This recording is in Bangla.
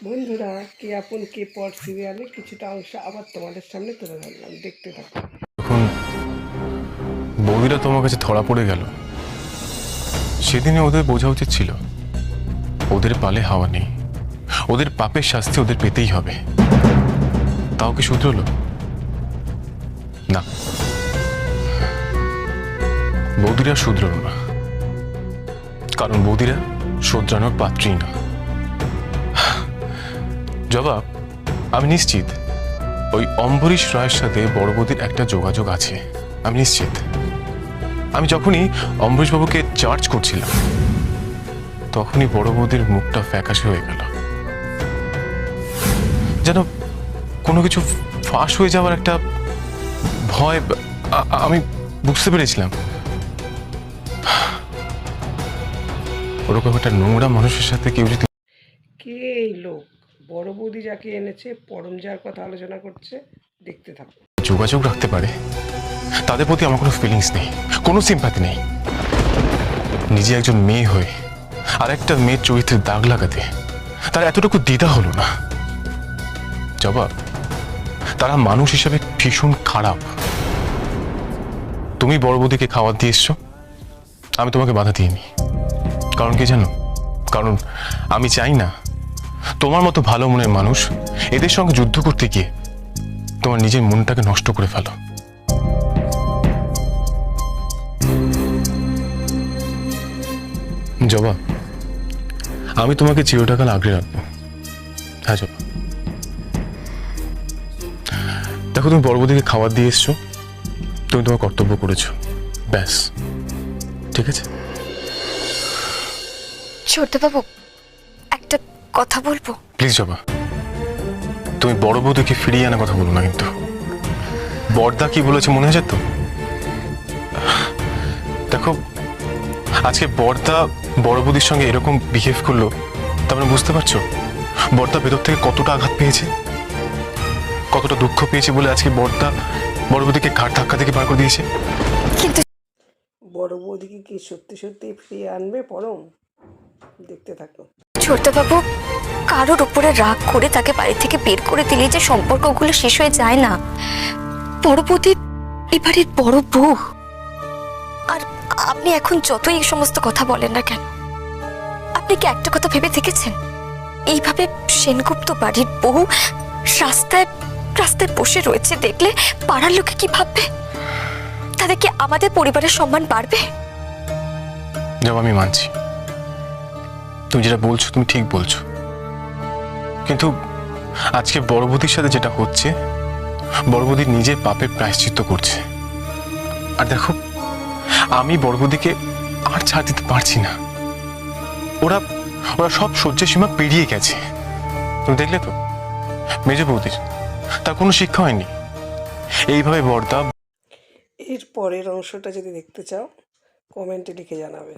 বন্ধুরা, কে আপন কে পর সিরিয়ালে কিছুটা অংশ আবার তোমাদের সামনে তুলে ধরলাম, দেখতে থাকো। যখন বৌদিরা তোমার কাছে ধরা পড়ে গেল, সেদিনে ওদের বোঝা উচিত ছিল ওদের পালে হাওয়া নেই, ওদের পাপের শাস্তি ওদের পেতেই হবে। তাও কি শুধরলো? না, বৌদিরা শুধরল না, কারণ বৌদিরা শোধরানোর পাত্রই না। জবাব, আমি নিশ্চিত ওই অম্বরীশ রায়ের সাথে বড় বৌদির একটা যোগাযোগ আছে। আমি নিশ্চিত। আমি যখনই অম্বরীশবাবুকে চার্জ করছিলাম, তখনই বড় বৌদির মুখটা ফ্যাকাশে হয়ে গেল, যেন কোনো কিছু ফাঁস হয়ে যাওয়ার একটা ভয় আমি বুঝতে পেরেছিলাম। ওরকম একটা নোংরা মানুষের সাথে কেউ যদি... কে এই লোক? বড় বৌদি যাকে এনেছে পরম যার কথা আলোচনা করছে, দেখতে থাকো। যোগাযোগ রাখতে পারে, তাদের প্রতি আমার কোনো ফিলিংস নেই, কোনো সিম্পাথি নেই। নিজে একজন মেয়ে হয়ে আর একটা মেয়ের চরিত্রে দাগ লাগাতে তার এতটুকু দ্বিধা হলো না। জবাব, তারা মানুষ হিসেবে ভীষণ খারাপ। তুমি বড় বৌদিকে খাবার দিয়ে এসছো, আমি তোমাকে বাধা দিইনি। কারণ কি জানো? কারণ আমি চাই না তোমার মতো ভালো মনের মানুষ এদের সঙ্গে যুদ্ধ করতে গিয়ে তোমার নিজের মনটাকে নষ্ট করে ফেলো। জবা, আমি তোমাকে চিরটাকাল আগলে রাখবো। হ্যাঁ জবা, দেখো, তুমি বড় বৌদিকে খাবার দিয়ে এসছো, তুমি তোমার কর্তব্য করেছো, ব্যাস, ঠিক আছে? ছোটবাবু, একটা কথা বলবো? প্লিজ জবা, তুমি বড় বৌদিকে ফিরিয়ে আনার কথা বলো না কিন্তু। বড়দা কি বলেছে মনে আছে তো? দেখো, আজকে বড়দা বড় বৌদির সঙ্গে এরকম বিহেভ করলো, তার মানে বুঝতে পারছো বড়দা ভেতর থেকে কতটা আঘাত পেয়েছে, কতটা দুঃখ পেয়েছে বলে আজকে বড়দা বড় বৌদিকে ঘাট ধাক্কা থেকে বার করে দিয়েছে। কিন্তু বড় বৌদিকে কি সত্যি সত্যি ফিরিয়ে আনবে পরম? দেখতে থাকো। ছোটবাবু, কারোর উপরে রাগ করে তাকে বাড়ি থেকে বের করে দিলে যে সম্পর্কগুলো শেষ হয়ে যায় না। বড় বৌদি এবারের বড় বউ, আর আপনি এখন যতই এই সমস্ত কথা বলেন না কেন, আপনি কি একটা কথা ভেবে দেখেছেন? এইভাবে সেনগুপ্ত বাড়ির বউ রাস্তায় রাস্তায় বসে রয়েছে দেখলে পাড়ার লোকে কি ভাববে? তাদের কি আমাদের পরিবারের সম্মান বাড়বে? যাও, আমি মানছি তুমি যেটা বলছো তুমি ঠিক বলছো, কিন্তু আজকে বড় বৌদির সাথে যেটা হচ্ছে, বড় বৌদি নিজের পাপের প্রায়শ্চিত্ত করছে। আর দেখো, আমি বড় বৌদিকে আর ছাড় দিতে পারছি না। ওরা ওরা সব সহ্যের সীমা পেরিয়ে গেছে। তুমি দেখলে তো মেজ বৌদির, তার কোনো শিক্ষা হয়নি। এইভাবে বড়দা... এর পরের অংশটা যদি দেখতে চাও, কমেন্টে লিখে জানাবে।